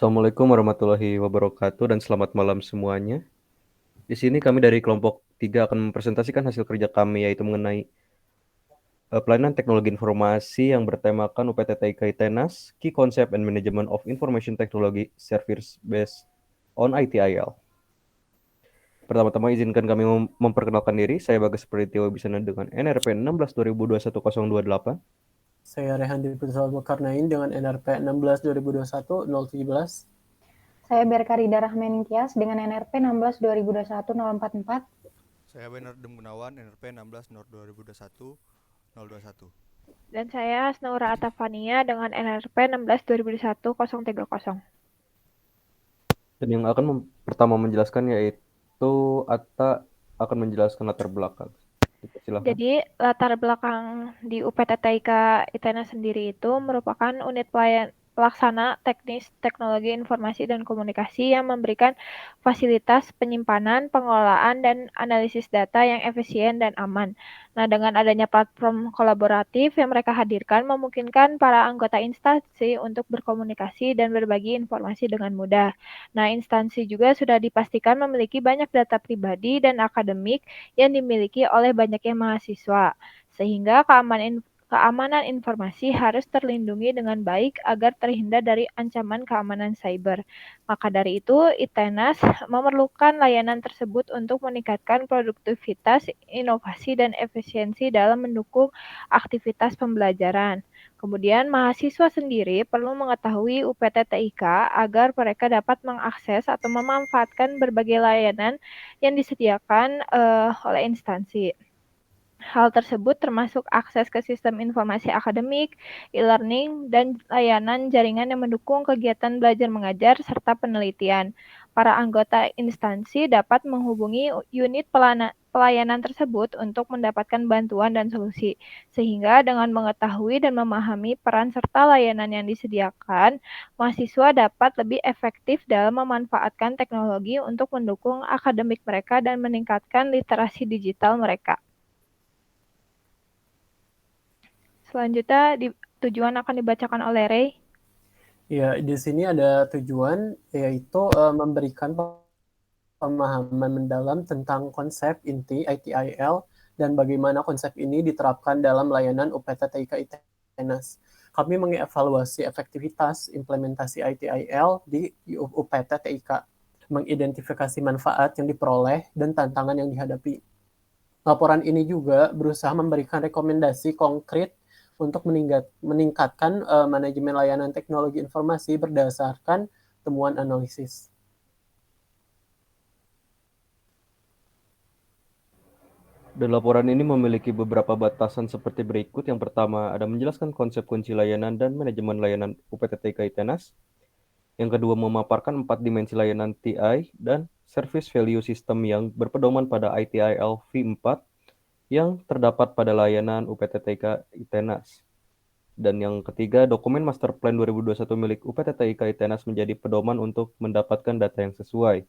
Assalamualaikum warahmatullahi wabarakatuh dan selamat malam semuanya. Di sini kami dari kelompok 3 akan mempresentasikan hasil kerja kami yaitu mengenai pelayanan teknologi informasi yang bertemakan UPT TIK ITENAS, Key Concept and Management of Information Technology Service Based on ITIL. Pertama-tama izinkan kami memperkenalkan diri. Saya Bagas Pritio Wisana dengan NRP 16/2021-028. Saya Rehan Putra Zulkarnain dengan NRP 16/2021-017. Saya Berkarida Rahmaningtyas dengan NRP 16/2021-044. Saya Benardem Gunawan, NRP 16/2021-021. Dan saya Asnaura Atafania dengan NRP 16/2021-030. Dan yang akan pertama menjelaskan yaitu Atta akan menjelaskan latar belakang. Silakan. Jadi latar belakang di UPT TIK ITENAS sendiri itu merupakan unit pelaksana teknis teknologi informasi dan komunikasi yang memberikan fasilitas penyimpanan, pengelolaan, dan analisis data yang efisien dan aman. Nah, dengan adanya platform kolaboratif yang mereka hadirkan memungkinkan para anggota instansi untuk berkomunikasi dan berbagi informasi dengan mudah. Nah, instansi juga sudah dipastikan memiliki banyak data pribadi dan akademik yang dimiliki oleh banyaknya mahasiswa, sehingga keamanan informasi harus terlindungi dengan baik agar terhindar dari ancaman keamanan cyber. Maka dari itu, ITENAS memerlukan layanan tersebut untuk meningkatkan produktivitas, inovasi, dan efisiensi dalam mendukung aktivitas pembelajaran. Kemudian, mahasiswa sendiri perlu mengetahui UPT TIK agar mereka dapat mengakses atau memanfaatkan berbagai layanan yang disediakan oleh instansi. Hal tersebut termasuk akses ke sistem informasi akademik, e-learning, dan layanan jaringan yang mendukung kegiatan belajar mengajar serta penelitian. Para anggota instansi dapat menghubungi unit pelayanan tersebut untuk mendapatkan bantuan dan solusi. Sehingga dengan mengetahui dan memahami peran serta layanan yang disediakan, mahasiswa dapat lebih efektif dalam memanfaatkan teknologi untuk mendukung akademik mereka dan meningkatkan literasi digital mereka. Selanjutnya, tujuan akan dibacakan oleh Ray. Ya, di sini ada tujuan yaitu memberikan pemahaman mendalam tentang konsep inti ITIL dan bagaimana konsep ini diterapkan dalam layanan UPT TIK ITENAS. Kami mengevaluasi efektivitas implementasi ITIL di UPT TIK, mengidentifikasi manfaat yang diperoleh dan tantangan yang dihadapi. Laporan ini juga berusaha memberikan rekomendasi konkret untuk meningkatkan manajemen layanan teknologi informasi berdasarkan temuan analisis. Dan laporan ini memiliki beberapa batasan seperti berikut. Yang pertama, ada menjelaskan konsep kunci layanan dan manajemen layanan UPT TIK ITENAS. Yang kedua, memaparkan 4 dimensi layanan TI dan Service Value System yang berpedoman pada ITIL V4 yang terdapat pada layanan UPT TIK ITENAS. Dan yang ketiga, dokumen Master Plan 2021 milik UPT TIK ITENAS menjadi pedoman untuk mendapatkan data yang sesuai.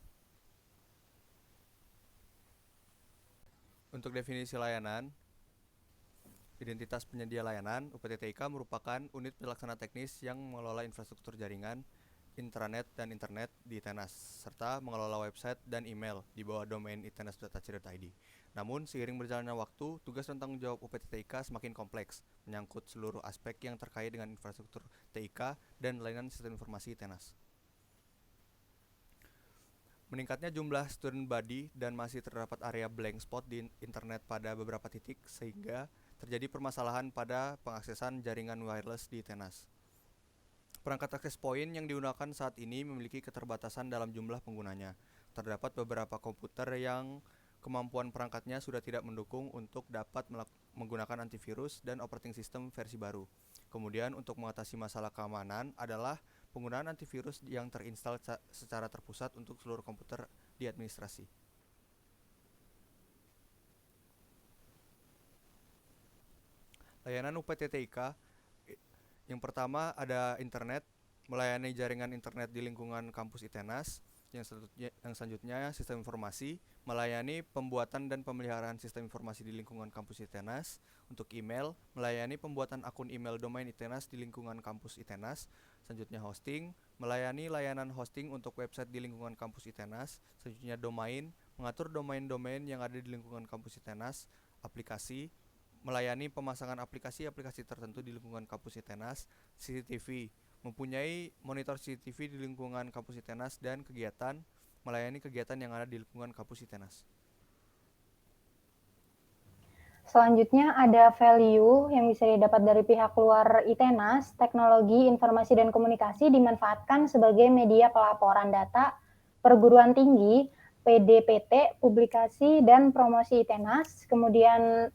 Untuk definisi layanan, identitas penyedia layanan, UPT TIK merupakan unit pelaksana teknis yang mengelola infrastruktur jaringan, intranet dan internet di ITENAS, serta mengelola website dan email di bawah domain itenas.ac.id. Namun, seiring berjalannya waktu, tugas dan tanggung jawab UPT TIK semakin kompleks, menyangkut seluruh aspek yang terkait dengan infrastruktur TIK dan layanan sistem informasi ITENAS. Meningkatnya jumlah student body dan masih terdapat area blank spot di internet pada beberapa titik sehingga terjadi permasalahan pada pengaksesan jaringan wireless di ITENAS. Perangkat access point yang digunakan saat ini memiliki keterbatasan dalam jumlah penggunanya. Terdapat beberapa komputer yang kemampuan perangkatnya sudah tidak mendukung untuk dapat menggunakan antivirus dan operating system versi baru. Kemudian untuk mengatasi masalah keamanan adalah penggunaan antivirus yang terinstal secara terpusat untuk seluruh komputer di administrasi. Layanan UPT TIK yang pertama ada internet, melayani jaringan internet di lingkungan kampus ITENAS. Yang selanjutnya, sistem informasi melayani pembuatan dan pemeliharaan sistem informasi di lingkungan kampus ITENAS. Untuk email, melayani pembuatan akun email domain ITENAS di lingkungan kampus ITENAS. Selanjutnya hosting, melayani layanan hosting untuk website di lingkungan kampus ITENAS. Selanjutnya domain, mengatur domain-domain yang ada di lingkungan kampus ITENAS. Aplikasi, melayani pemasangan aplikasi-aplikasi tertentu di lingkungan kampus ITENAS. CCTV, mempunyai monitor CCTV di lingkungan kampus ITENAS. Dan kegiatan, melayani kegiatan yang ada di lingkungan kampus ITENAS. Selanjutnya ada value yang bisa didapat dari pihak luar ITENAS. Teknologi informasi dan komunikasi dimanfaatkan sebagai media pelaporan data perguruan tinggi, PDPT, publikasi dan promosi ITENAS. Kemudian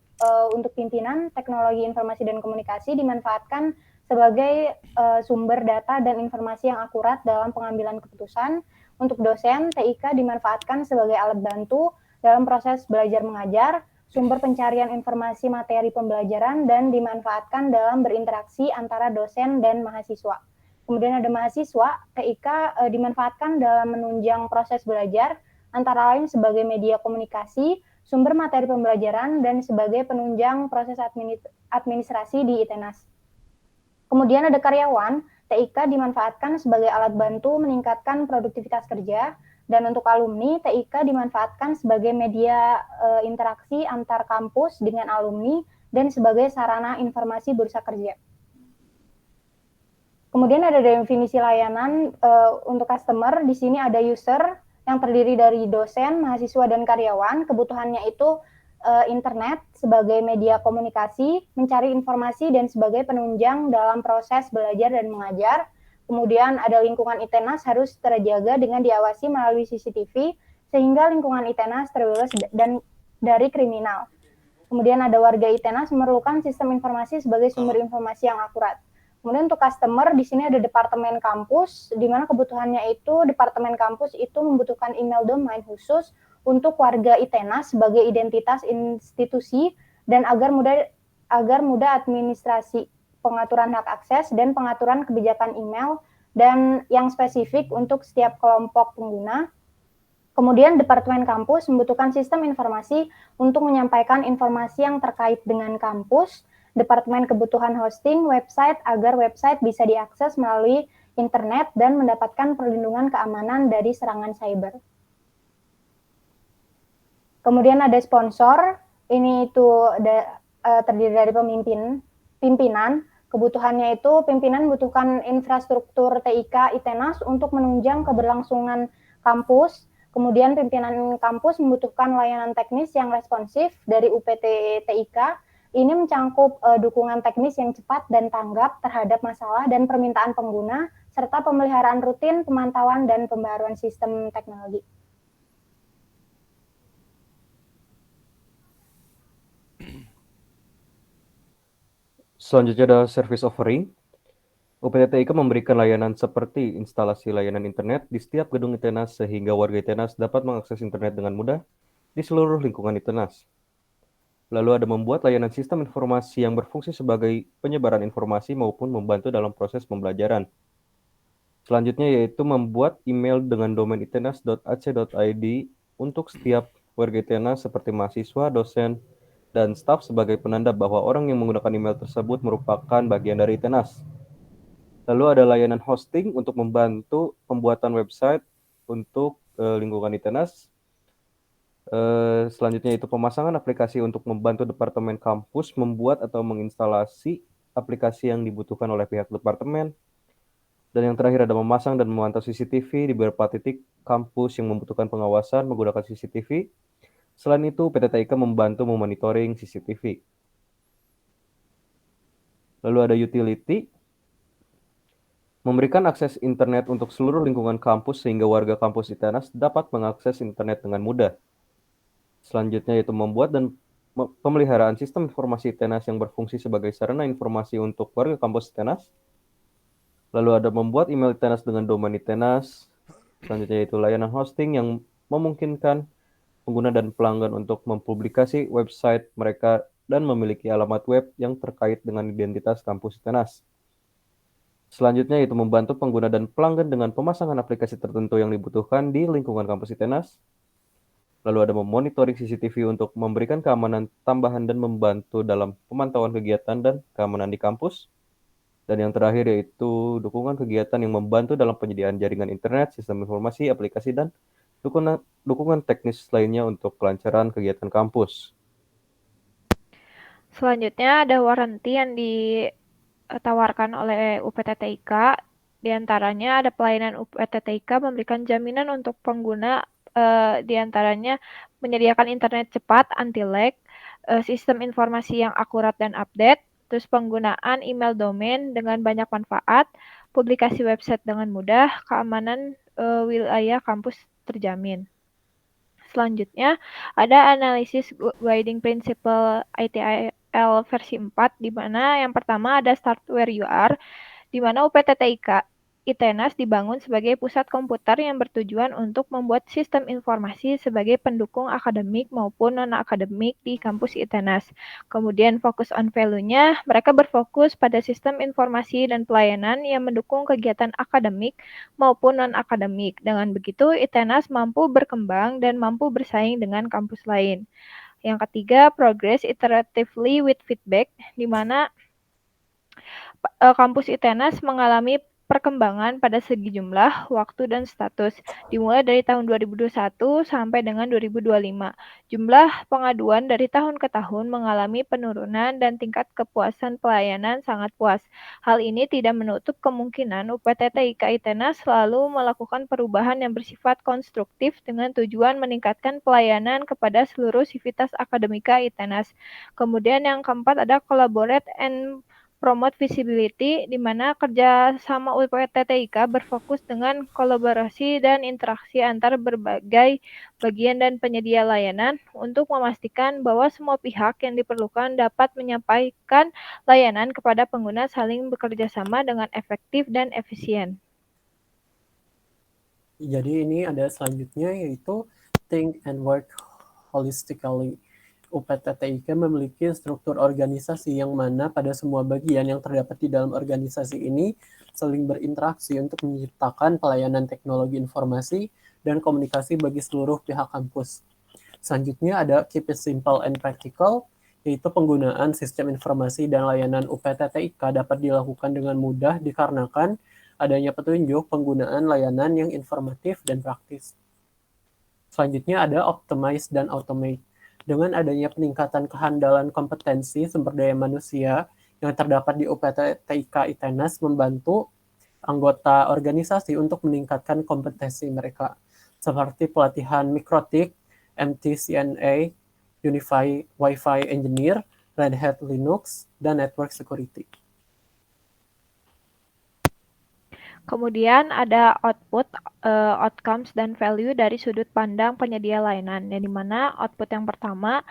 untuk pimpinan, teknologi informasi dan komunikasi dimanfaatkan sebagai sumber data dan informasi yang akurat dalam pengambilan keputusan. Untuk dosen, TIK dimanfaatkan sebagai alat bantu dalam proses belajar mengajar, sumber pencarian informasi materi pembelajaran, dan dimanfaatkan dalam berinteraksi antara dosen dan mahasiswa. Kemudian ada mahasiswa, TIK dimanfaatkan dalam menunjang proses belajar, antara lain sebagai media komunikasi, sumber materi pembelajaran, dan sebagai penunjang proses administrasi di ITENAS. Kemudian ada karyawan, TIK dimanfaatkan sebagai alat bantu meningkatkan produktivitas kerja, dan untuk alumni, TIK dimanfaatkan sebagai media interaksi antar kampus dengan alumni dan sebagai sarana informasi bursa kerja. Kemudian ada definisi layanan untuk customer. Di sini ada user yang terdiri dari dosen, mahasiswa, dan karyawan. Kebutuhannya itu internet sebagai media komunikasi, mencari informasi, dan sebagai penunjang dalam proses belajar dan mengajar. Kemudian ada lingkungan ITENAS harus terjaga dengan diawasi melalui CCTV, sehingga lingkungan ITENAS terbebas dari kriminal. Kemudian ada warga ITENAS memerlukan sistem informasi sebagai sumber informasi yang akurat. Kemudian untuk customer, di sini ada departemen kampus, di mana kebutuhannya itu departemen kampus itu membutuhkan email domain khusus untuk warga ITENAS sebagai identitas institusi dan agar mudah administrasi, pengaturan hak akses, dan pengaturan kebijakan email dan yang spesifik untuk setiap kelompok pengguna. Kemudian Departemen Kampus membutuhkan sistem informasi untuk menyampaikan informasi yang terkait dengan kampus. Departemen kebutuhan hosting website agar website bisa diakses melalui internet dan mendapatkan perlindungan keamanan dari serangan cyber. Kemudian ada sponsor, ini itu terdiri dari pimpinan. Kebutuhannya itu pimpinan membutuhkan infrastruktur TIK ITENAS untuk menunjang keberlangsungan kampus. Kemudian pimpinan kampus membutuhkan layanan teknis yang responsif dari UPT TIK. Ini mencangkup dukungan teknis yang cepat dan tanggap terhadap masalah dan permintaan pengguna, serta pemeliharaan rutin, pemantauan, dan pembaruan sistem teknologi. Selanjutnya ada service offering. UPT TIK memberikan layanan seperti instalasi layanan internet di setiap gedung ITENAS sehingga warga ITENAS dapat mengakses internet dengan mudah di seluruh lingkungan ITENAS. Lalu ada membuat layanan sistem informasi yang berfungsi sebagai penyebaran informasi maupun membantu dalam proses pembelajaran. Selanjutnya yaitu membuat email dengan domain itenas.ac.id untuk setiap warga ITENAS seperti mahasiswa, dosen, dan staf sebagai penanda bahwa orang yang menggunakan email tersebut merupakan bagian dari ITENAS. Lalu ada layanan hosting untuk membantu pembuatan website untuk lingkungan ITENAS. Selanjutnya itu pemasangan aplikasi untuk membantu departemen kampus membuat atau menginstalasi aplikasi yang dibutuhkan oleh pihak departemen. Dan yang terakhir ada memasang dan memantau CCTV di beberapa titik kampus yang membutuhkan pengawasan menggunakan CCTV. Selain itu, PT TIK membantu memonitoring CCTV. Lalu ada utility, memberikan akses internet untuk seluruh lingkungan kampus sehingga warga kampus ITENAS dapat mengakses internet dengan mudah. Selanjutnya yaitu membuat dan pemeliharaan sistem informasi ITENAS yang berfungsi sebagai sarana informasi untuk warga kampus ITENAS. Lalu ada membuat email ITENAS dengan domain ITENAS. Selanjutnya yaitu layanan hosting yang memungkinkan pengguna dan pelanggan untuk mempublikasi website mereka dan memiliki alamat web yang terkait dengan identitas kampus ITENAS. Selanjutnya yaitu membantu pengguna dan pelanggan dengan pemasangan aplikasi tertentu yang dibutuhkan di lingkungan kampus ITENAS. Lalu ada memonitoring CCTV untuk memberikan keamanan tambahan dan membantu dalam pemantauan kegiatan dan keamanan di kampus. Dan yang terakhir yaitu dukungan kegiatan yang membantu dalam penyediaan jaringan internet, sistem informasi, aplikasi, dan dukungan teknis lainnya untuk kelancaran kegiatan kampus. Selanjutnya ada warranty yang ditawarkan oleh UPTTIK. Di antaranya ada pelayanan UPTTIK memberikan jaminan untuk pengguna, di antaranya menyediakan internet cepat, anti-lag, sistem informasi yang akurat dan update, terus penggunaan email domain dengan banyak manfaat, publikasi website dengan mudah, keamanan wilayah kampus terjamin. Selanjutnya ada analisis guiding principle ITIL versi 4, di mana yang pertama ada start where you are, di mana UPTTIK ITENAS dibangun sebagai pusat komputer yang bertujuan untuk membuat sistem informasi sebagai pendukung akademik maupun non-akademik di kampus ITENAS. Kemudian fokus on value-nya, mereka berfokus pada sistem informasi dan pelayanan yang mendukung kegiatan akademik maupun non-akademik. Dengan begitu, ITENAS mampu berkembang dan mampu bersaing dengan kampus lain. Yang ketiga, progress iteratively with feedback, di mana kampus ITENAS mengalami perkembangan pada segi jumlah, waktu, dan status, dimulai dari tahun 2021 sampai dengan 2025. Jumlah pengaduan dari tahun ke tahun mengalami penurunan dan tingkat kepuasan pelayanan sangat puas. Hal ini tidak menutup kemungkinan UPTTIK ITENAS selalu melakukan perubahan yang bersifat konstruktif dengan tujuan meningkatkan pelayanan kepada seluruh sivitas akademika ITENAS. Kemudian yang keempat ada collaborate and promote visibility, di mana kerja sama UPTTIK berfokus dengan kolaborasi dan interaksi antar berbagai bagian dan penyedia layanan untuk memastikan bahwa semua pihak yang diperlukan dapat menyampaikan layanan kepada pengguna saling bekerja sama dengan efektif dan efisien. Jadi ini ada selanjutnya yaitu think and work holistically. UPTTIK memiliki struktur organisasi yang mana pada semua bagian yang terdapat di dalam organisasi ini saling berinteraksi untuk menciptakan pelayanan teknologi informasi dan komunikasi bagi seluruh pihak kampus. Selanjutnya ada keep it simple and practical, yaitu penggunaan sistem informasi dan layanan UPTTIK dapat dilakukan dengan mudah dikarenakan adanya petunjuk penggunaan layanan yang informatif dan praktis. Selanjutnya ada optimize dan automate. Dengan adanya peningkatan kehandalan kompetensi sumber daya manusia yang terdapat di UPTTIK ITENAS membantu anggota organisasi untuk meningkatkan kompetensi mereka, seperti pelatihan mikrotik, MTCNA, Unify Wi-Fi Engineer, Red Hat Linux, dan Network Security. Kemudian ada output, outcomes, dan value dari sudut pandang penyedia layanan, yang dimana output yang pertama,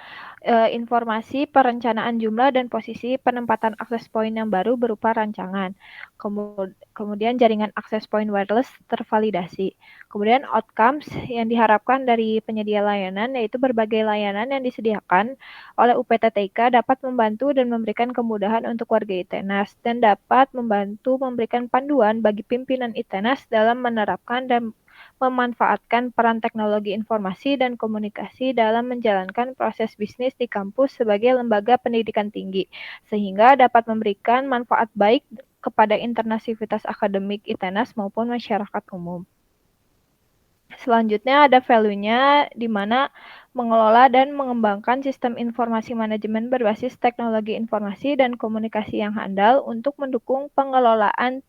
informasi perencanaan jumlah dan posisi penempatan akses point yang baru berupa rancangan. Kemudian jaringan akses point wireless tervalidasi. Kemudian outcomes yang diharapkan dari penyedia layanan, yaitu berbagai layanan yang disediakan oleh UPTTIK dapat membantu dan memberikan kemudahan untuk warga ITENAS, dan dapat membantu memberikan panduan bagi pimpinan ITENAS dalam menerapkan dan memanfaatkan peran teknologi informasi dan komunikasi dalam menjalankan proses bisnis di kampus sebagai lembaga pendidikan tinggi, sehingga dapat memberikan manfaat baik kepada internasivitas akademik ITENAS maupun masyarakat umum. Selanjutnya ada value-nya, di mana mengelola dan mengembangkan sistem informasi manajemen berbasis teknologi informasi dan komunikasi yang handal untuk mendukung pengelolaan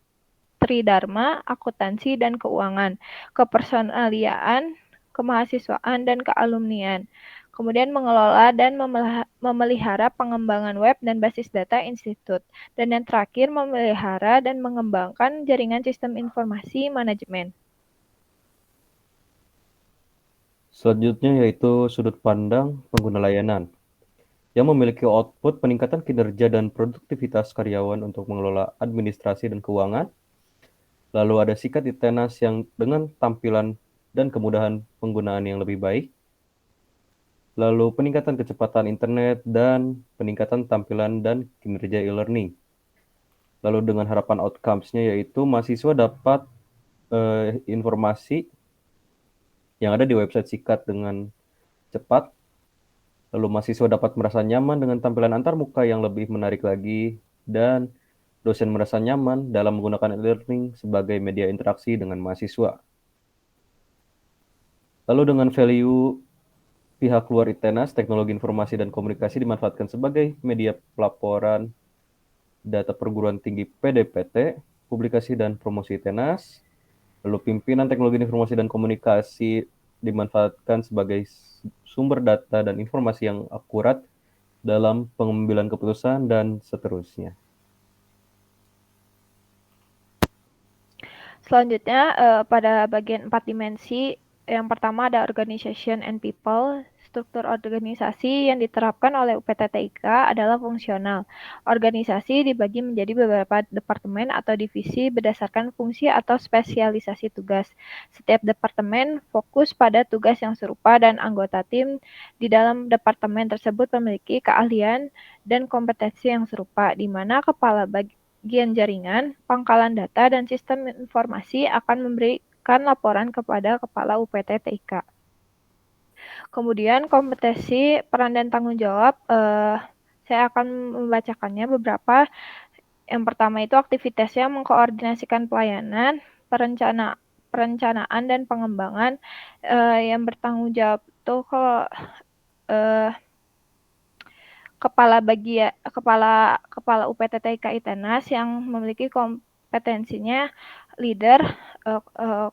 tridharma, akuntansi, dan keuangan, kepersonaliaan, kemahasiswaan, dan kealumnian. Kemudian mengelola dan memelihara pengembangan web dan basis data institut. Dan yang terakhir, memelihara dan mengembangkan jaringan sistem informasi manajemen. Selanjutnya yaitu sudut pandang pengguna layanan, yang memiliki output peningkatan kinerja dan produktivitas karyawan untuk mengelola administrasi dan keuangan. Lalu ada sikat ITENAS yang dengan tampilan dan kemudahan penggunaan yang lebih baik. Lalu peningkatan kecepatan internet dan peningkatan tampilan dan kinerja e-learning. Lalu dengan harapan outcomes-nya yaitu mahasiswa dapat informasi yang ada di website Sikat dengan cepat. Lalu mahasiswa dapat merasa nyaman dengan tampilan antarmuka yang lebih menarik lagi, dan dosen merasa nyaman dalam menggunakan e-learning sebagai media interaksi dengan mahasiswa. Lalu dengan value pihak luar ITENAS, teknologi informasi dan komunikasi dimanfaatkan sebagai media pelaporan data perguruan tinggi PDPT, publikasi dan promosi ITENAS. Lalu pimpinan teknologi informasi dan komunikasi dimanfaatkan sebagai sumber data dan informasi yang akurat dalam pengambilan keputusan dan seterusnya. Selanjutnya, pada bagian 4 dimensi, yang pertama ada organization and people. Struktur organisasi yang diterapkan oleh UPT-TIK adalah fungsional. Organisasi dibagi menjadi beberapa departemen atau divisi berdasarkan fungsi atau spesialisasi tugas. Setiap departemen fokus pada tugas yang serupa dan anggota tim di dalam departemen tersebut memiliki keahlian dan kompetensi yang serupa, di mana kepala bagian jaringan, pangkalan data, dan sistem informasi akan memberikan laporan kepada Kepala UPT-TIK. Kemudian kompetensi, peran, dan tanggung jawab, saya akan membacakannya beberapa. Yang pertama itu aktivitasnya mengkoordinasikan pelayanan, perencanaan, dan pengembangan. Yang bertanggung jawab itu kalau kepala UPT-TIK ITENAS yang memiliki kompetensinya leader,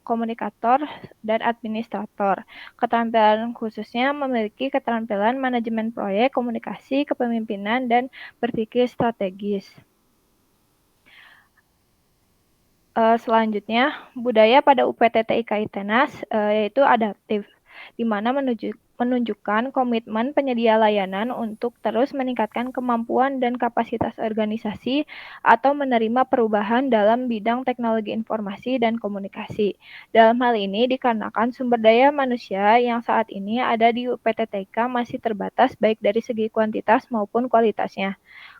komunikator, dan administrator. Keterampilan khususnya memiliki keterampilan manajemen proyek, komunikasi, kepemimpinan, dan berpikir strategis. Selanjutnya, budaya pada UPT-TIK ITENAS yaitu adaptif, di mana menunjukkan komitmen penyedia layanan untuk terus meningkatkan kemampuan dan kapasitas organisasi atau menerima perubahan dalam bidang teknologi informasi dan komunikasi. Dalam hal ini dikarenakan sumber daya manusia yang saat ini ada di UPT-TIK masih terbatas baik dari segi kuantitas maupun kualitasnya.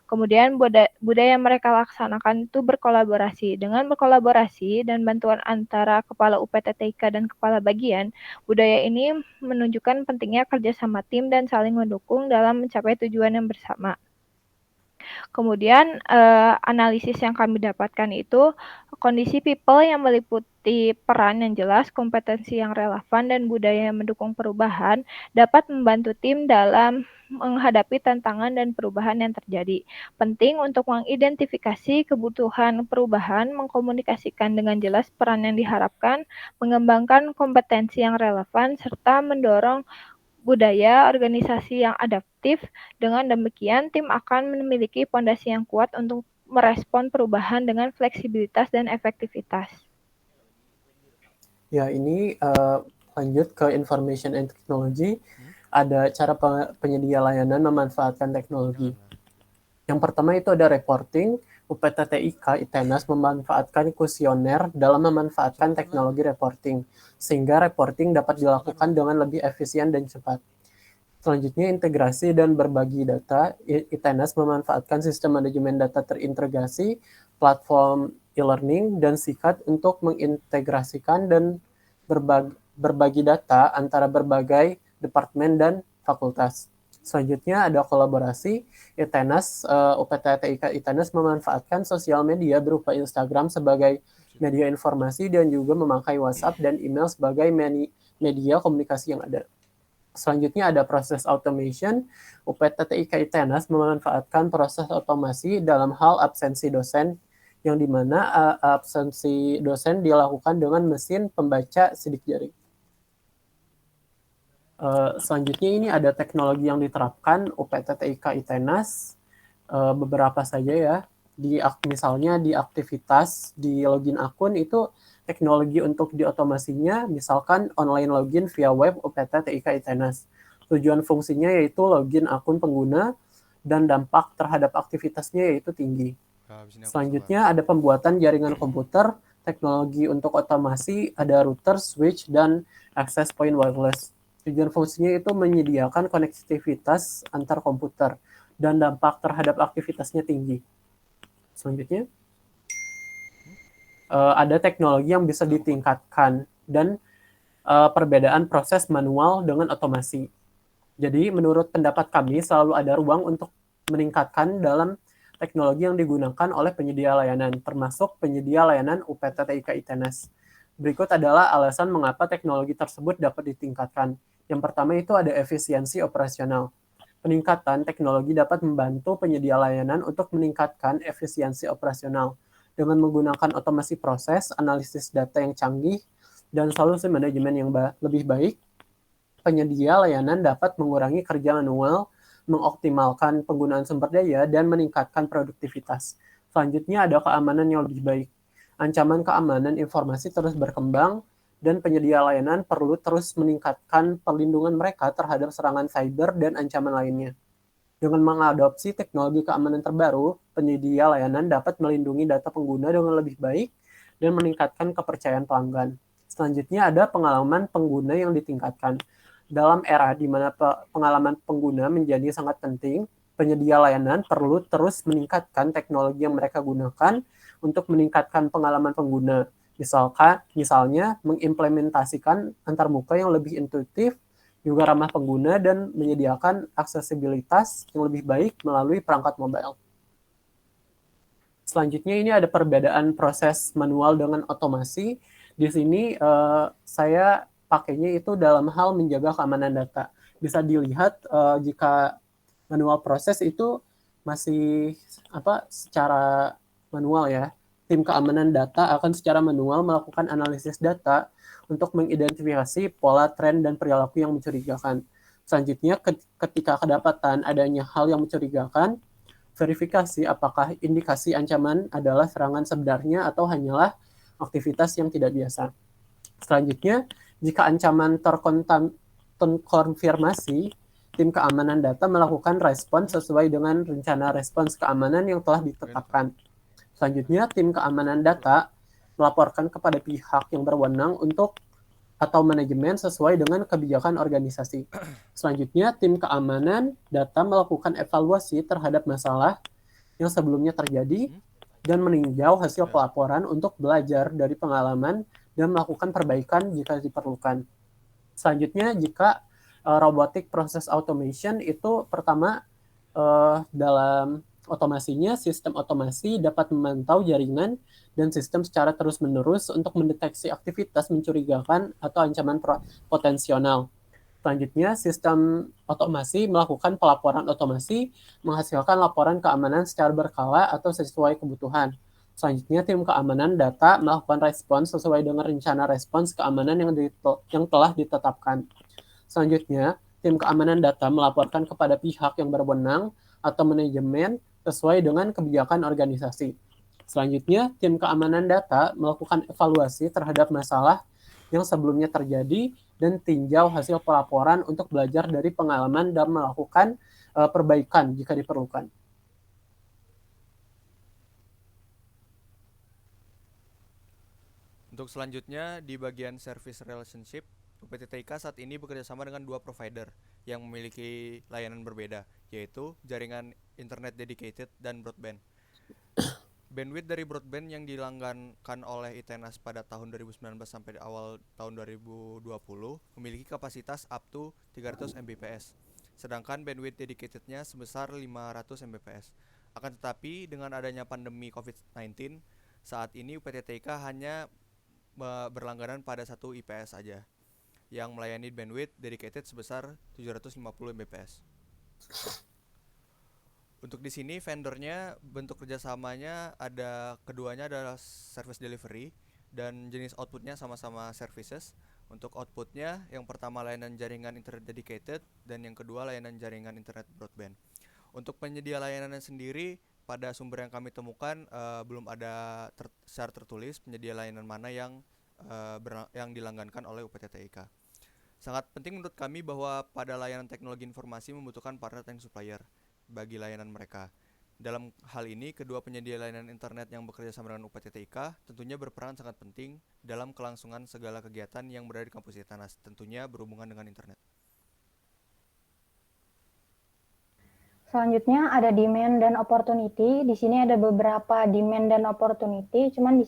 Kemudian budaya yang mereka laksanakan itu berkolaborasi. Dengan berkolaborasi dan bantuan antara kepala UPT-TIK dan kepala bagian, budaya ini menunjukkan pentingnya kerjasama tim dan saling mendukung dalam mencapai tujuan yang bersama. Kemudian analisis yang kami dapatkan itu kondisi people yang meliputi peran yang jelas, kompetensi yang relevan, dan budaya yang mendukung perubahan dapat membantu tim dalam menghadapi tantangan dan perubahan yang terjadi. Penting untuk mengidentifikasi kebutuhan perubahan, mengkomunikasikan dengan jelas peran yang diharapkan, mengembangkan kompetensi yang relevan, serta mendorong budaya organisasi yang adaptif. Dengan demikian, tim akan memiliki fondasi yang kuat untuk merespon perubahan dengan fleksibilitas dan efektivitas. Ya, ini lanjut ke information and technology. Ada cara penyedia layanan memanfaatkan teknologi. Yang pertama itu ada reporting. UPT-TIK ITENAS memanfaatkan kuesioner dalam memanfaatkan teknologi reporting, sehingga reporting dapat dilakukan dengan lebih efisien dan cepat. Selanjutnya, integrasi dan berbagi data. ITENAS memanfaatkan sistem manajemen data terintegrasi, platform e-learning, dan Sikat untuk mengintegrasikan dan berbagi data antara berbagai departemen dan fakultas. Selanjutnya ada kolaborasi. ITENAS, UPT-TIK ITENAS memanfaatkan sosial media berupa Instagram sebagai media informasi dan juga memakai WhatsApp dan email sebagai media komunikasi yang ada. Selanjutnya ada proses automation. UPT-TIK ITENAS memanfaatkan proses otomasi dalam hal absensi dosen, yang dimana absensi dosen dilakukan dengan mesin pembaca sidik jari. Selanjutnya ini ada teknologi yang diterapkan UPT-TIK ITENAS, beberapa saja ya. Misalnya di aktivitas, di login akun itu teknologi untuk diotomasinya, misalkan online login via web UPT-TIK ITENAS. Tujuan fungsinya yaitu login akun pengguna dan dampak terhadap aktivitasnya yaitu tinggi. Selanjutnya ada pembuatan jaringan komputer, teknologi untuk otomasi, ada router, switch, dan access point wireless. Tujuan fungsinya itu menyediakan konektivitas antar komputer dan dampak terhadap aktivitasnya tinggi. Selanjutnya, ada teknologi yang bisa ditingkatkan dan perbedaan proses manual dengan otomasi. Jadi menurut pendapat kami selalu ada ruang untuk meningkatkan dalam teknologi yang digunakan oleh penyedia layanan, termasuk penyedia layanan UPT TIK ITENAS. Berikut adalah alasan mengapa teknologi tersebut dapat ditingkatkan. Yang pertama itu ada efisiensi operasional. Peningkatan teknologi dapat membantu penyedia layanan untuk meningkatkan efisiensi operasional dengan menggunakan otomasi proses, analisis data yang canggih, dan solusi manajemen yang lebih baik. Penyedia layanan dapat mengurangi kerja manual, mengoptimalkan penggunaan sumber daya, dan meningkatkan produktivitas. Selanjutnya ada keamanan yang lebih baik. Ancaman keamanan informasi terus berkembang, dan penyedia layanan perlu terus meningkatkan perlindungan mereka terhadap serangan cyber dan ancaman lainnya. Dengan mengadopsi teknologi keamanan terbaru, penyedia layanan dapat melindungi data pengguna dengan lebih baik dan meningkatkan kepercayaan pelanggan. Selanjutnya ada pengalaman pengguna yang ditingkatkan. Dalam era di mana pengalaman pengguna menjadi sangat penting, penyedia layanan perlu terus meningkatkan teknologi yang mereka gunakan untuk meningkatkan pengalaman pengguna. Misalnya mengimplementasikan antarmuka yang lebih intuitif, juga ramah pengguna, dan menyediakan aksesibilitas yang lebih baik melalui perangkat mobile. Selanjutnya ini ada perbedaan proses manual dengan otomasi. Di sini saya pakainya itu dalam hal menjaga keamanan data. Bisa dilihat jika manual proses itu masih secara manual ya. Tim keamanan data akan secara manual melakukan analisis data untuk mengidentifikasi pola, tren, dan perilaku yang mencurigakan. Selanjutnya, ketika kedapatan adanya hal yang mencurigakan, verifikasi apakah indikasi ancaman adalah serangan sebenarnya atau hanyalah aktivitas yang tidak biasa. Selanjutnya, jika ancaman terkonfirmasi, tim keamanan data melakukan respons sesuai dengan rencana respons keamanan yang telah ditetapkan. Selanjutnya, tim keamanan data melaporkan kepada pihak yang berwenang atau manajemen sesuai dengan kebijakan organisasi. Selanjutnya, tim keamanan data melakukan evaluasi terhadap masalah yang sebelumnya terjadi dan meninjau hasil pelaporan untuk belajar dari pengalaman dan melakukan perbaikan jika diperlukan. Selanjutnya, jika robotic process automation itu pertama dalam otomasinya, sistem otomasi dapat memantau jaringan dan sistem secara terus-menerus untuk mendeteksi aktivitas mencurigakan atau ancaman potensial. Selanjutnya, sistem otomasi melakukan pelaporan otomasi, menghasilkan laporan keamanan secara berkala atau sesuai kebutuhan. Selanjutnya, tim keamanan data melakukan respons sesuai dengan rencana respons keamanan yang telah ditetapkan. Selanjutnya, tim keamanan data melaporkan kepada pihak yang berwenang atau manajemen sesuai dengan kebijakan organisasi. Selanjutnya, tim keamanan data melakukan evaluasi terhadap masalah yang sebelumnya terjadi dan tinjau hasil pelaporan untuk belajar dari pengalaman dan melakukan perbaikan jika diperlukan. Untuk selanjutnya, di bagian service relationship, UPT TIK saat ini bekerjasama dengan dua provider yang memiliki layanan berbeda, yaitu jaringan internet dedicated dan broadband. Bandwidth dari broadband yang dilanggankan oleh ITENAS pada tahun 2019 sampai awal tahun 2020 memiliki kapasitas up to 300 Mbps, sedangkan bandwidth dedicatednya sebesar 500 Mbps. Akan tetapi, dengan adanya pandemi COVID-19, saat ini UPT TIK hanya berlangganan pada satu IPS saja, yang melayani bandwidth dedicated sebesar 750 Mbps. Untuk di sini vendornya, bentuk kerjasamanya keduanya adalah service delivery dan jenis outputnya sama-sama services. Untuk outputnya, yang pertama layanan jaringan internet dedicated dan yang kedua layanan jaringan internet broadband. Untuk penyedia layanannya sendiri, pada sumber yang kami temukan belum ada secara tertulis penyedia layanan mana yang dilanggankan oleh UPT TIK. Sangat penting menurut kami bahwa pada layanan teknologi informasi membutuhkan partner dan supplier bagi layanan mereka. Dalam hal ini, kedua penyedia layanan internet yang bekerja sama dengan UPT TIK tentunya berperan sangat penting dalam kelangsungan segala kegiatan yang berada di kampus ITENAS, tentunya berhubungan dengan internet. Selanjutnya ada demand dan opportunity. Di sini ada beberapa demand dan opportunity, cuman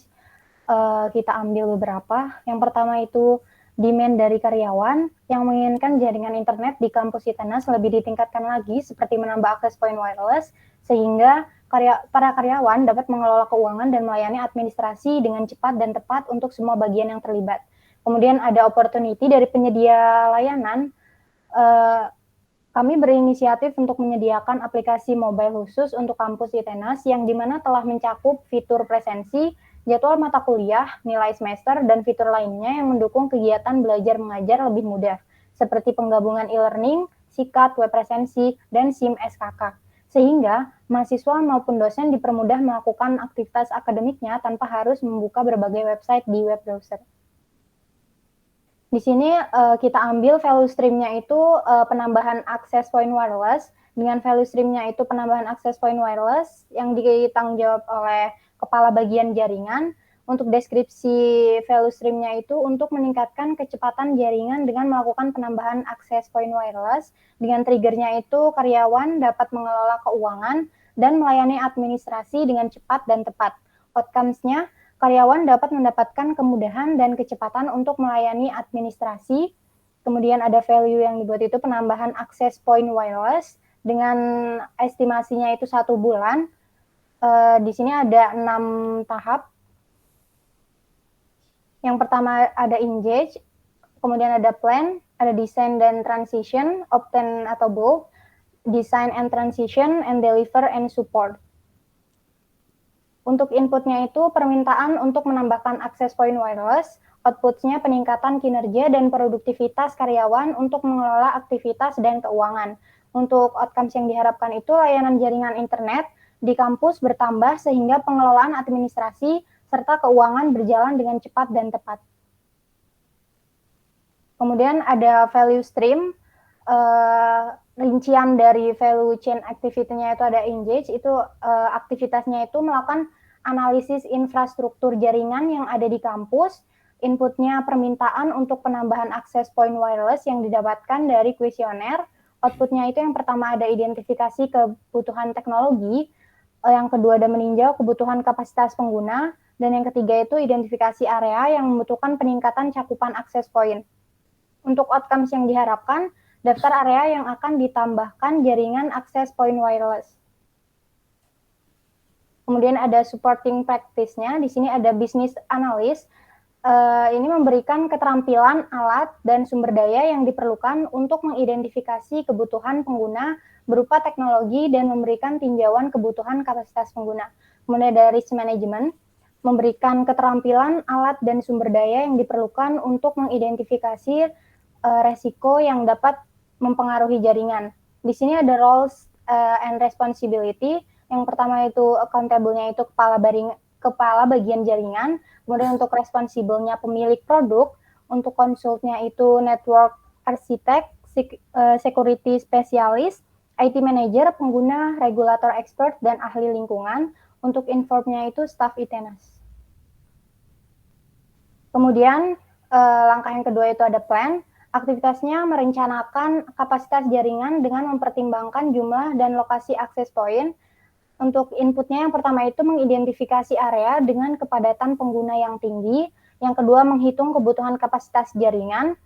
kita ambil beberapa. Yang pertama itu demand dari karyawan yang menginginkan jaringan internet di kampus ITENAS lebih ditingkatkan lagi, seperti menambah akses point wireless, sehingga para karyawan dapat mengelola keuangan dan melayani administrasi dengan cepat dan tepat untuk semua bagian yang terlibat. Kemudian ada opportunity dari penyedia layanan. Kami berinisiatif untuk menyediakan aplikasi mobile khusus untuk kampus ITENAS yang dimana telah mencakup fitur presensi, jadwal mata kuliah, nilai semester, dan fitur lainnya yang mendukung kegiatan belajar mengajar lebih mudah, seperti penggabungan e-learning, sikat, web presensi, dan SIM SKK. Sehingga mahasiswa maupun dosen dipermudah melakukan aktivitas akademiknya tanpa harus membuka berbagai website di web browser. Di sini kita ambil value stream-nya itu penambahan akses point wireless. Dengan value stream-nya itu penambahan akses point wireless yang ditanggung jawab oleh kepala bagian jaringan. Untuk deskripsi value stream-nya itu untuk meningkatkan kecepatan jaringan dengan melakukan penambahan akses point wireless. Dengan trigger-nya itu karyawan dapat mengelola keuangan dan melayani administrasi dengan cepat dan tepat. Outcomes-nya, karyawan dapat mendapatkan kemudahan dan kecepatan untuk melayani administrasi. Kemudian ada value yang dibuat itu penambahan akses point wireless dengan estimasinya itu 1 bulan. Di sini ada 6 tahap. Yang pertama ada engage, kemudian ada plan, ada design dan transition, obtain atau build, design and transition, and deliver and support. Untuk inputnya itu permintaan untuk menambahkan akses point wireless, outputnya peningkatan kinerja dan produktivitas karyawan untuk mengelola aktivitas dan keuangan. Untuk outcomes yang diharapkan itu layanan jaringan internet di kampus bertambah sehingga pengelolaan administrasi serta keuangan berjalan dengan cepat dan tepat. Kemudian ada value stream, rincian dari value chain activity-nya itu ada engage, itu aktivitasnya itu melakukan analisis infrastruktur jaringan yang ada di kampus, inputnya permintaan untuk penambahan akses point wireless yang didapatkan dari kuesioner, outputnya itu yang pertama ada identifikasi kebutuhan teknologi, yang kedua ada meninjau kebutuhan kapasitas pengguna, dan yang ketiga itu identifikasi area yang membutuhkan peningkatan cakupan akses point. Untuk outcomes yang diharapkan, daftar area yang akan ditambahkan jaringan akses point wireless. Kemudian ada supporting practice-nya, di sini ada business analyst. Ini memberikan keterampilan alat dan sumber daya yang diperlukan untuk mengidentifikasi kebutuhan pengguna berupa teknologi dan memberikan tinjauan kebutuhan kapasitas pengguna. Kemudian ada risk management, memberikan keterampilan alat dan sumber daya yang diperlukan untuk mengidentifikasi resiko yang dapat mempengaruhi jaringan. Di sini ada roles and responsibility. Yang pertama itu accountable-nya itu kepala bagian jaringan. Kemudian untuk responsible-nya pemilik produk. Untuk konsultnya itu network architect, security specialist, IT manager, pengguna, regulator expert, dan ahli lingkungan. Untuk inform-nya itu staff ITENAS. Kemudian langkah yang kedua itu ada plan. Aktivitasnya merencanakan kapasitas jaringan dengan mempertimbangkan jumlah dan lokasi akses point. Untuk inputnya yang pertama itu mengidentifikasi area dengan kepadatan pengguna yang tinggi. Yang kedua menghitung kebutuhan kapasitas jaringan.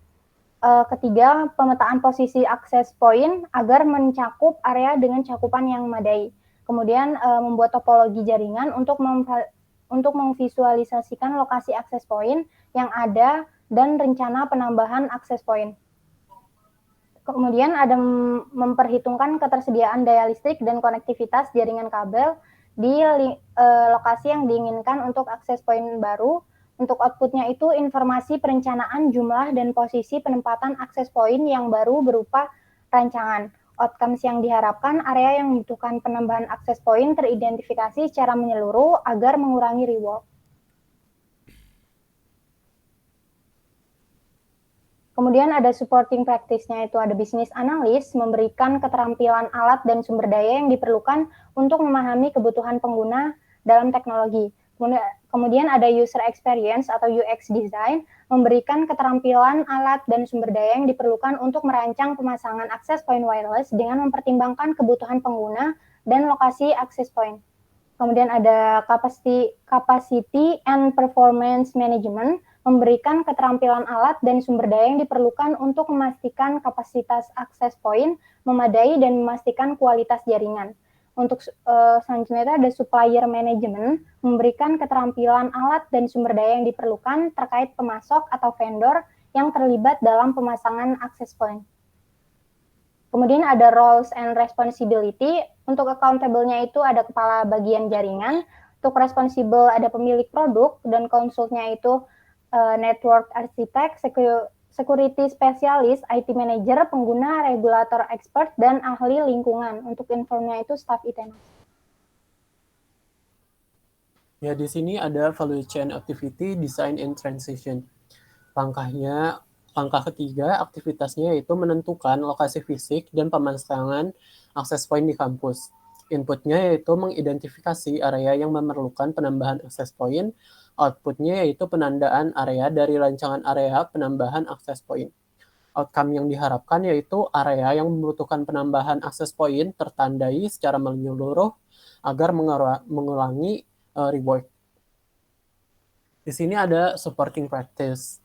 Ketiga pemetaan posisi akses point agar mencakup area dengan cakupan yang memadai. Kemudian membuat topologi jaringan untuk memvisualisasikan lokasi akses point yang ada dan rencana penambahan akses point. Kemudian ada memperhitungkan ketersediaan daya listrik dan konektivitas jaringan kabel di lokasi yang diinginkan untuk akses point baru. Untuk outputnya itu informasi perencanaan jumlah dan posisi penempatan akses point yang baru berupa rancangan. Outcomes yang diharapkan area yang membutuhkan penambahan akses point teridentifikasi secara menyeluruh agar mengurangi rework. Kemudian ada supporting practice-nya itu ada business analyst, memberikan keterampilan alat dan sumber daya yang diperlukan untuk memahami kebutuhan pengguna dalam teknologi. Kemudian ada user experience atau UX design, memberikan keterampilan alat dan sumber daya yang diperlukan untuk merancang pemasangan akses point wireless dengan mempertimbangkan kebutuhan pengguna dan lokasi akses point. Kemudian ada capacity and performance management, memberikan keterampilan alat dan sumber daya yang diperlukan untuk memastikan kapasitas akses point memadai dan memastikan kualitas jaringan. Untuk selanjutnya itu ada supplier management, memberikan keterampilan alat dan sumber daya yang diperlukan terkait pemasok atau vendor yang terlibat dalam pemasangan access point. Kemudian ada roles and responsibility. Untuk accountable-nya itu ada kepala bagian jaringan. Untuk responsible ada pemilik produk, dan konsultnya itu network architect, security specialist, IT manager, pengguna, regulator expert, dan ahli lingkungan. Untuk informnya itu staff ITENAS. Ya, di sini ada value chain activity, design and transition. Langkah ketiga, aktivitasnya yaitu menentukan lokasi fisik dan pemasangan akses point di kampus. Inputnya yaitu mengidentifikasi area yang memerlukan penambahan akses point. Outputnya yaitu penandaan area dari rancangan area penambahan akses point. Outcome yang diharapkan yaitu area yang membutuhkan penambahan akses point tertandai secara menyeluruh agar mengulangi reward. Di sini ada supporting practice.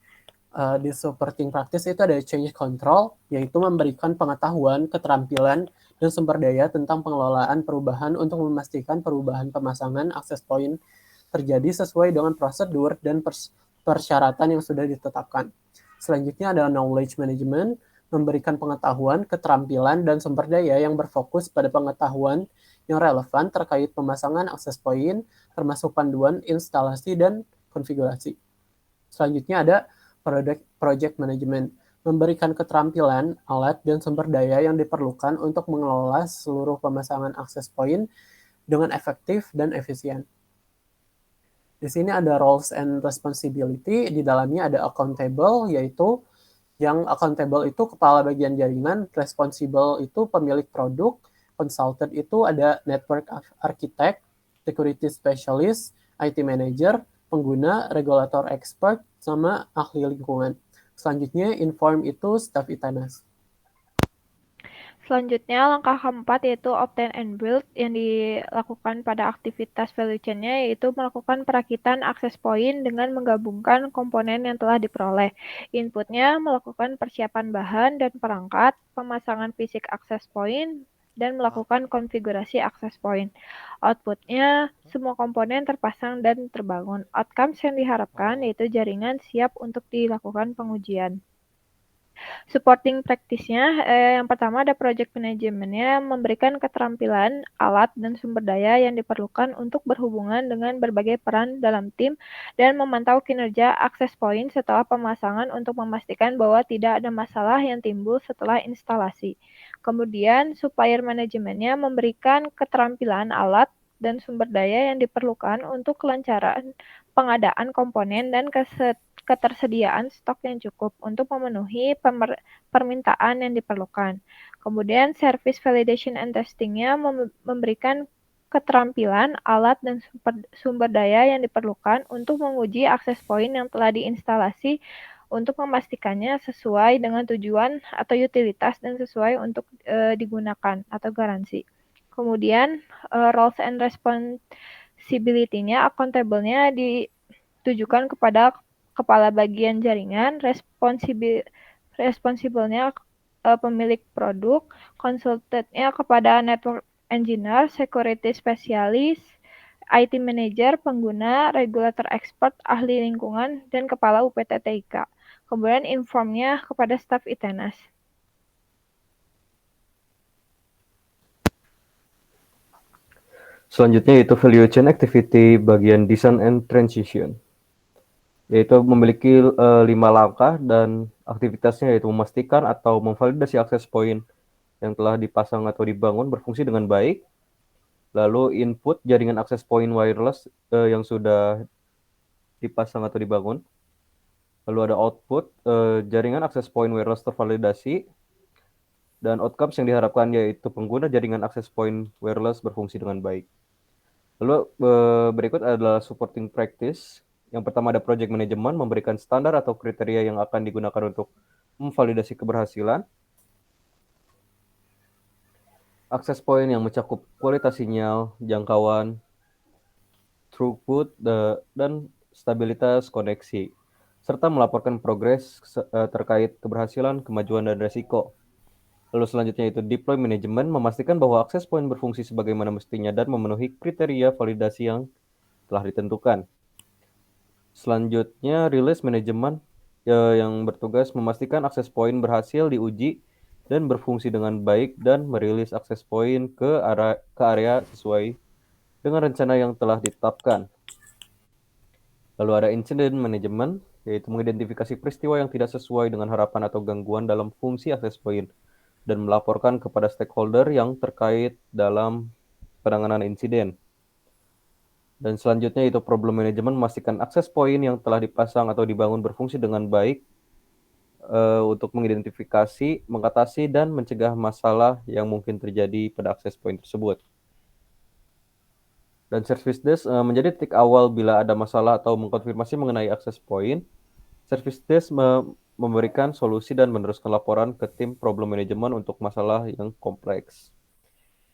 Di supporting practice itu ada change control, yaitu memberikan pengetahuan, keterampilan, dan sumber daya tentang pengelolaan perubahan untuk memastikan perubahan pemasangan akses point terjadi sesuai dengan prosedur dan persyaratan yang sudah ditetapkan. Selanjutnya ada knowledge management, memberikan pengetahuan, keterampilan, dan sumber daya yang berfokus pada pengetahuan yang relevan terkait pemasangan akses point, termasuk panduan, instalasi, dan konfigurasi. Selanjutnya ada project management, memberikan keterampilan, alat, dan sumber daya yang diperlukan untuk mengelola seluruh pemasangan akses point dengan efektif dan efisien. Di sini ada roles and responsibility, di dalamnya ada accountable, yaitu yang accountable itu kepala bagian jaringan, responsible itu pemilik produk, consultant itu ada network architect, security specialist, IT manager, pengguna, regulator expert, sama ahli lingkungan. Selanjutnya, inform itu staff ITENAS. Selanjutnya, langkah keempat yaitu obtain and build yang dilakukan pada aktivitas value chain-nya, yaitu melakukan perakitan akses point dengan menggabungkan komponen yang telah diperoleh. Inputnya melakukan persiapan bahan dan perangkat, pemasangan fisik akses point, dan melakukan konfigurasi akses point. Outputnya, semua komponen terpasang dan terbangun. Outcomes yang diharapkan yaitu jaringan siap untuk dilakukan pengujian. Supporting practice-nya, yang pertama ada project management-nya, memberikan keterampilan, alat, dan sumber daya yang diperlukan untuk berhubungan dengan berbagai peran dalam tim dan memantau kinerja access point setelah pemasangan untuk memastikan bahwa tidak ada masalah yang timbul setelah instalasi. Kemudian, supplier management-nya memberikan keterampilan, alat, dan sumber daya yang diperlukan untuk kelancaran pengadaan komponen dan ketersediaan stok yang cukup untuk memenuhi permintaan yang diperlukan. Kemudian service validation and testing-nya memberikan keterampilan, alat, dan sumber daya yang diperlukan untuk menguji akses point yang telah diinstalasi untuk memastikannya sesuai dengan tujuan atau utilitas dan sesuai untuk digunakan atau garansi. Kemudian roles and responsibility-nya, accountable-nya ditujukan kepada kepala bagian jaringan, responsible-nya pemilik produk, consultant-nya kepada network engineer, security specialist, IT manager, pengguna, regulator expert, ahli lingkungan, dan kepala UPT TIK. Kemudian inform-nya kepada staf ITENAS. Selanjutnya yaitu value chain activity bagian design and transition, yaitu memiliki 5 langkah dan aktivitasnya yaitu memastikan atau memvalidasi akses point yang telah dipasang atau dibangun berfungsi dengan baik, lalu input jaringan akses point wireless yang sudah dipasang atau dibangun, lalu ada output jaringan akses point wireless tervalidasi, dan outcomes yang diharapkan yaitu pengguna jaringan akses point wireless berfungsi dengan baik. Lalu berikut adalah supporting practice. Yang pertama ada project management, memberikan standar atau kriteria yang akan digunakan untuk memvalidasi keberhasilan. Akses point yang mencakup kualitas sinyal, jangkauan, throughput, dan stabilitas koneksi, serta melaporkan progres terkait keberhasilan, kemajuan, dan resiko. Lalu selanjutnya itu deploy management, memastikan bahwa akses point berfungsi sebagaimana mestinya dan memenuhi kriteria validasi yang telah ditentukan. Selanjutnya release management yang bertugas memastikan akses point berhasil diuji dan berfungsi dengan baik dan merilis akses point ke area sesuai dengan rencana yang telah ditetapkan. Lalu ada incident management, yaitu mengidentifikasi peristiwa yang tidak sesuai dengan harapan atau gangguan dalam fungsi akses point dan melaporkan kepada stakeholder yang terkait dalam penanganan insiden. Dan selanjutnya itu problem management, memastikan akses point yang telah dipasang atau dibangun berfungsi dengan baik untuk mengidentifikasi, mengatasi, dan mencegah masalah yang mungkin terjadi pada akses point tersebut. Dan service desk menjadi titik awal bila ada masalah atau mengkonfirmasi mengenai akses point. Service desk memberikan solusi dan meneruskan laporan ke tim problem management untuk masalah yang kompleks.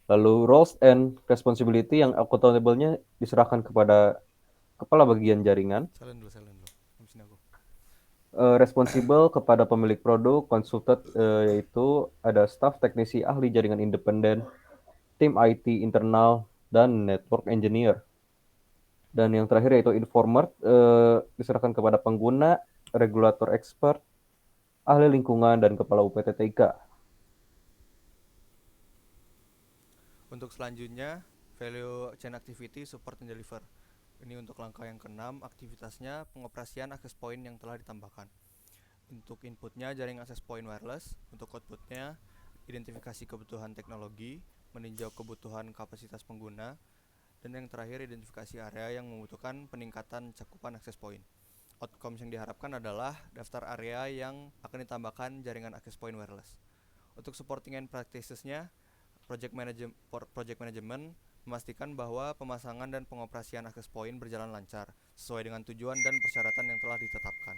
Lalu roles and responsibility yang accountable-nya diserahkan kepada kepala bagian jaringan. Silent dulu. Habis ini aku. Responsible kepada pemilik produk, consultant yaitu ada staff teknisi ahli jaringan independen, tim IT internal, dan network engineer. Dan yang terakhir yaitu informer, diserahkan kepada pengguna, regulator expert, ahli lingkungan, dan kepala UPTTIK. Untuk selanjutnya, value chain activity, support and deliver. Ini untuk langkah yang ke-6, aktivitasnya pengoperasian access point yang telah ditambahkan. Untuk inputnya, jaring access point wireless. Untuk outputnya, identifikasi kebutuhan teknologi, meninjau kebutuhan kapasitas pengguna, dan yang terakhir, identifikasi area yang membutuhkan peningkatan cakupan access point. Outcomes yang diharapkan adalah daftar area yang akan ditambahkan jaringan access point wireless. Untuk supporting and practices-nya, project management memastikan bahwa pemasangan dan pengoperasian access point berjalan lancar sesuai dengan tujuan dan persyaratan yang telah ditetapkan,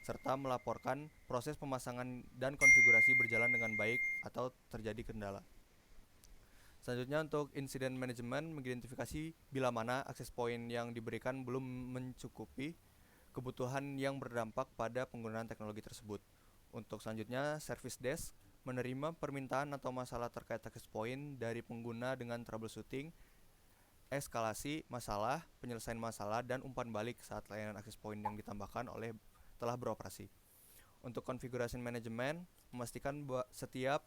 serta melaporkan proses pemasangan dan konfigurasi berjalan dengan baik atau terjadi kendala. Selanjutnya untuk incident management, mengidentifikasi bila mana access point yang diberikan belum mencukupi kebutuhan yang berdampak pada penggunaan teknologi tersebut. Untuk selanjutnya, service desk menerima permintaan atau masalah terkait access point dari pengguna dengan troubleshooting, eskalasi masalah, penyelesaian masalah, dan umpan balik saat layanan access point yang ditambahkan telah beroperasi. Untuk configuration management, memastikan bahwa setiap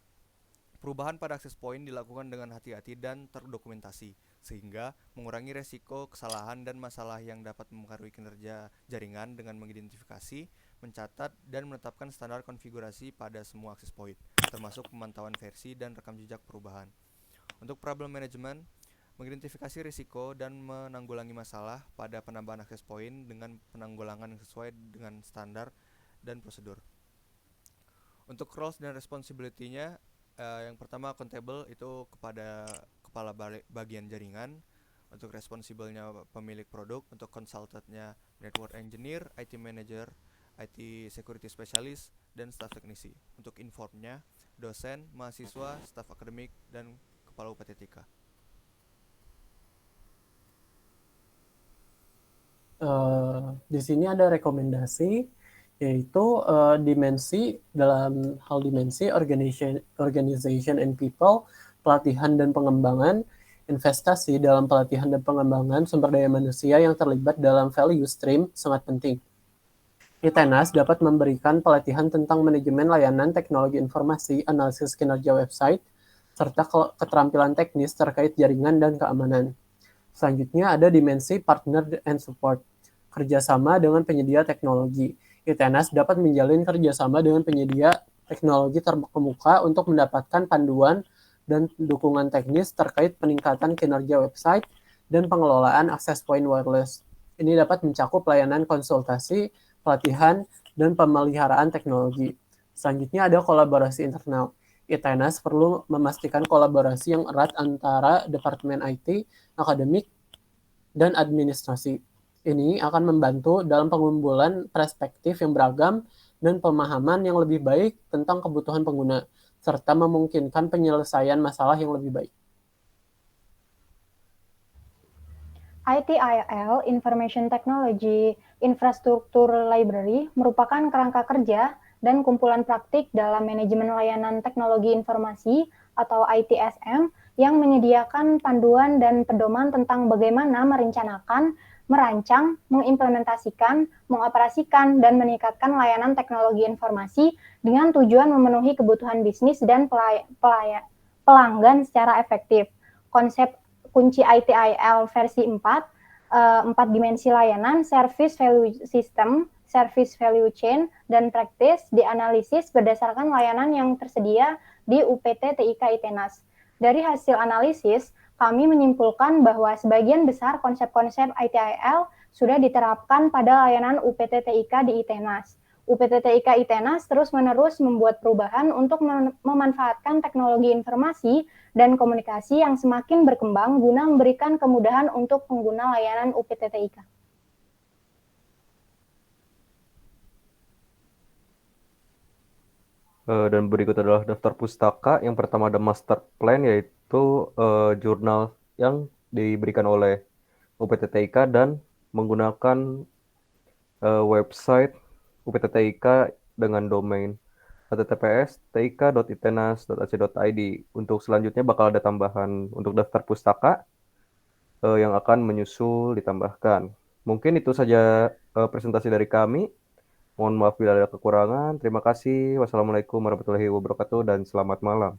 perubahan pada access point dilakukan dengan hati-hati dan terdokumentasi, sehingga mengurangi resiko kesalahan dan masalah yang dapat mempengaruhi kinerja jaringan dengan mengidentifikasi, mencatat, dan menetapkan standar konfigurasi pada semua access point, termasuk pemantauan versi dan rekam jejak perubahan. Untuk problem management, mengidentifikasi risiko dan menanggulangi masalah pada penambahan access point dengan penanggulangan yang sesuai dengan standar dan prosedur. Untuk roles dan responsibility-nya, yang pertama accountable itu kepada kepala bagian jaringan, untuk responsible-nya pemilik produk, untuk consultant-nya network engineer, IT manager, IT security specialist, dan staff teknisi. Untuk inform-nya dosen, mahasiswa, staff akademik, dan kepala UPTTIK. Di sini ada rekomendasi, yaitu dimensi dalam hal dimensi organization and people, pelatihan dan pengembangan, investasi dalam pelatihan dan pengembangan sumber daya manusia yang terlibat dalam value stream sangat penting. ITENAS dapat memberikan pelatihan tentang manajemen layanan teknologi informasi, analisis kinerja website, serta keterampilan teknis terkait jaringan dan keamanan. Selanjutnya ada dimensi partner and support, kerjasama dengan penyedia teknologi. ITENAS dapat menjalin kerjasama dengan penyedia teknologi terkemuka untuk mendapatkan panduan dan dukungan teknis terkait peningkatan kinerja website dan pengelolaan access point wireless. Ini dapat mencakup layanan konsultasi, pelatihan, dan pemeliharaan teknologi. Selanjutnya ada kolaborasi internal. ITENAS perlu memastikan kolaborasi yang erat antara Departemen IT, akademik, dan administrasi. Ini akan membantu dalam pengumpulan perspektif yang beragam dan pemahaman yang lebih baik tentang kebutuhan pengguna, serta memungkinkan penyelesaian masalah yang lebih baik. ITIL, Information Technology Infrastructure Library, merupakan kerangka kerja dan kumpulan praktik dalam manajemen layanan teknologi informasi atau ITSM yang menyediakan panduan dan pedoman tentang bagaimana merencanakan, merancang, mengimplementasikan, mengoperasikan, dan meningkatkan layanan teknologi informasi dengan tujuan memenuhi kebutuhan bisnis dan pelanggan secara efektif. Konsep kunci ITIL versi 4, 4 dimensi layanan, service value system, service value chain, dan practice dianalisis berdasarkan layanan yang tersedia di UPT TIK ITENAS. Dari hasil analisis, kami menyimpulkan bahwa sebagian besar konsep-konsep ITIL sudah diterapkan pada layanan UPT TIK di ITENAS. UPT TIK ITENAS terus-menerus membuat perubahan untuk memanfaatkan teknologi informasi dan komunikasi yang semakin berkembang guna memberikan kemudahan untuk pengguna layanan UPT TIK. Dan berikut adalah daftar pustaka. Yang pertama ada master plan, yaitu jurnal yang diberikan oleh UPT TIK dan menggunakan website UPT TIK dengan domain https://tik.itenas.ac.id. Untuk selanjutnya bakal ada tambahan untuk daftar pustaka yang akan menyusul ditambahkan. Mungkin itu saja presentasi dari kami. Mohon maaf bila ada kekurangan. Terima kasih. Wassalamualaikum warahmatullahi wabarakatuh dan selamat malam.